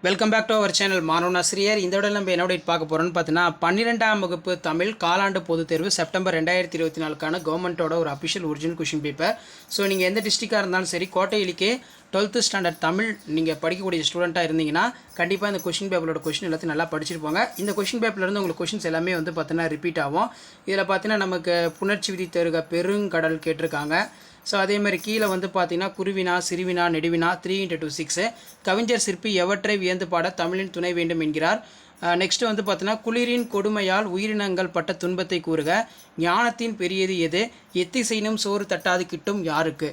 Welcome back to our channel மாணவன் ஆசிரியர். இந்த விட நம்ம என்ன பார்க்க போகிறோம்னு பார்த்தீங்கன்னா 12ஆம் வகுப்பு தமிழ் காலாண்டு பொதுத் தேர்வு செப்டம்பர் 2024க்கான கவர்மெண்ட்டோட ஒரு official original question paper. So நீங்கள் எந்த டிஸ்ட்ரிக்டாக இருந்தாலும் சரி, கோட்டையிலிக்கே 12th ஸ்டாண்டர்ட் தமிழ் நீங்கள் படிக்கக்கூடிய ஸ்டூடெண்ட்டாக இருந்தீங்கன்னா கண்டிப்பாக இந்த கொஷின் பேப்பரோட கொஷின் எல்லாத்தையும் நல்லா படிச்சிருப்பாங்க. இந்த கொஷின் பேப்பர்லேருந்து உங்களுக்கு கொஷின்ஸ் எல்லாமே வந்து பார்த்தீங்கன்னா ரிப்பீட் ஆகும். இதில் பார்த்தீங்கன்னா நமக்கு புணர்ச்சி விதி தருக பெருங்கடல் கேட்டிருக்காங்க. ஸோ அதே மாதிரி கீழே வந்து பார்த்தீங்கன்னா குருவினா சிறுவினா நெடுவினா 3 × 6 கவிஞர் சிற்பி எவற்றை வியந்து பாட தமிழின் துணை வேண்டும் என்கிறார். நெக்ஸ்ட் வந்து பார்த்தீங்கன்னா குளிரின் கொடுமையால் உயிரினங்கள் பட்ட துன்பத்தை கூறுக, ஞானத்தின் பெரியது எது, எத்திசைனும் சோறு தட்டாது கிட்டும் யாருக்கு.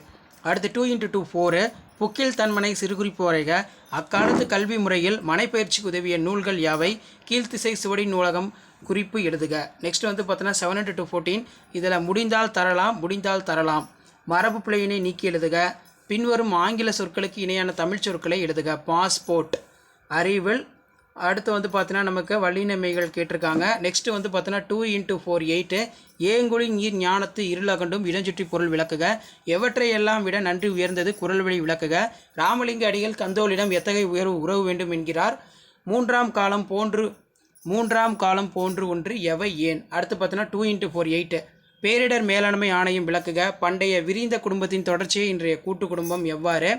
அடுத்து 2 × 2 4 புக்கில் தன்மனை சிறுகுறிப்பு வரைக, அக்காலத்து கல்வி முறையில் மனைப்பயிற்சிக்கு உதவிய நூல்கள் யாவை, கீழ்த்திசை சுவடி நூலகம் குறிப்பு எழுதுக. நெக்ஸ்ட் வந்து பார்த்தீங்கன்னா 7 × 14 இதில் முடிந்தால் தரலாம் மரபு பிழையினை நீக்கி எழுதுக, பின்வரும் ஆங்கில சொற்களுக்கு இணையான தமிழ் சொற்களை எழுதுக. பாஸ்போர்ட் அறிவில். அடுத்து வந்து பார்த்தீங்கன்னா நமக்கு வல்லினமைகள் கேட்டிருக்காங்க. நெக்ஸ்ட் வந்து பார்த்தீங்கன்னா 2 × 4 8 ஏங்குழி நீர் ஞானத்து இருளகண்டும் இளஞ்சுற்றி பொருள் விளக்குக, எவற்றையெல்லாம் விட நன்றி உயர்ந்தது குரல் வழி விளக்குக, ராமலிங்க அடிகள் கந்தோலிடம் எத்தகைய உறவு வேண்டும் என்கிறார். மூன்றாம் காலம் போன்று ஒன்று எவை ஏன். அடுத்து பார்த்தீங்கன்னா 2 × 4 8 பேரிடர் மேலாண்மை ஆணையம் விளக்குக, பண்டைய விரிந்த குடும்பத்தின் தொடர்ச்சியை இன்றைய கூட்டு குடும்பம் எவ்வாறு,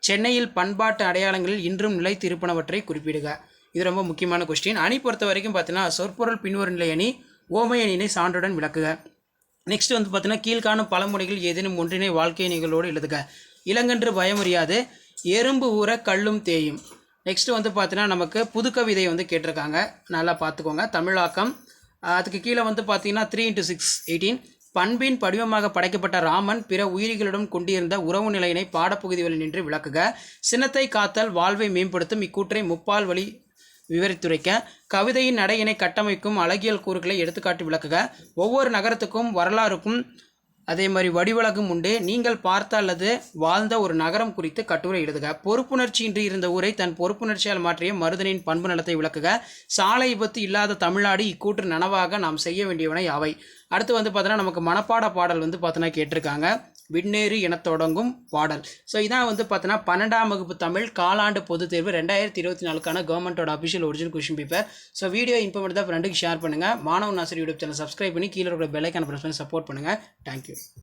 சென்னையில் பண்பாட்டு அடையாளங்களில் இன்றும் நிலைத்து இருப்பனவற்றை குறிப்பிடுக. இது ரொம்ப முக்கியமான கொஸ்டின். அணி பொறுத்த வரைக்கும் பார்த்தீங்கன்னா சொற்பொருள் பின்வரும் நிலை அணி, ஓமை அணியினை சான்றுடன் விளக்குக. நெக்ஸ்ட் வந்து பார்த்தீங்கன்னா கீழ்காணும் பழமொழிகள் ஏதேனும் ஒன்றினை வாழ்க்கை நிகழ்வோடு எழுதுக. இளங்கன்று பயமுறியாது, எறும்பு ஊற கல்லும் தேயும். நெக்ஸ்ட் வந்து பார்த்தீங்கன்னா நமக்கு புதுக்கவிதை வந்து கேட்டிருக்காங்க, நல்லா பார்த்துக்கோங்க. தமிழாக்கம். அதுக்கு கீழே வந்து பார்த்தீங்கன்னா 3 × 6 18 பண்பின் படிவமாக படைக்கப்பட்ட ராமன் பிற உயிரிகளுடன் கொண்டிருந்த உறவு நிலையினை பாடப்பகுதிகளில் நின்று விளக்குக. சினத்தை காத்தல் வாழ்வை மேம்படுத்தும் இக்கூற்றை முப்பால் வழி விவரித்துரைக்க. கவிதையின் நடையினை கட்டமைக்கும் அழகியல் கூறுகளை எடுத்துக்காட்டி விளக்குக. ஒவ்வொரு நகரத்துக்கும் வரலாறுக்கும் அதே மாதிரி வடிவழகும் உண்டு, நீங்கள் பார்த்த அல்லது வாழ்ந்த ஒரு நகரம் குறித்து கட்டுரை எழுதுக. பொறுப்புணர்ச்சியின்றி இருந்த ஊரை தன் பொறுப்புணர்ச்சியால் மாற்றிய மருதனின் பண்பு நலத்தை விளக்குக. சாலை விபத்து இல்லாத தமிழ்நாடு இக்கூற்று நனவாக நாம் செய்ய வேண்டியவனை யாவை. அடுத்து வந்து பார்த்தீங்கன்னா நமக்கு மனப்பாட பாடல் வந்து பார்த்தீங்கன்னா கேட்டிருக்காங்க, விண்ணேறு என தொடங்கும் பாடல். ஸோ இதான் வந்து பார்த்தீங்கன்னா 12ஆம் வகுப்பு தமிழ் காலாண்டு பொதுத் தேர்வு 2024க்கான கவர்மெண்ட்டோட official original question paper. So video important தான் ஃப்ரெண்டுக்கு ஷேர் பண்ணுங்கள். மாணவன் ஆசிரியர் யூடியூப் சேனல் சப்ஸ்கிரைப் பண்ணி கீழே இருக்கிற பெல் ஐக்கான பிரஸ் பண்ணி சப்போர்ட் பண்ணுங்கள். தேங்க்யூ.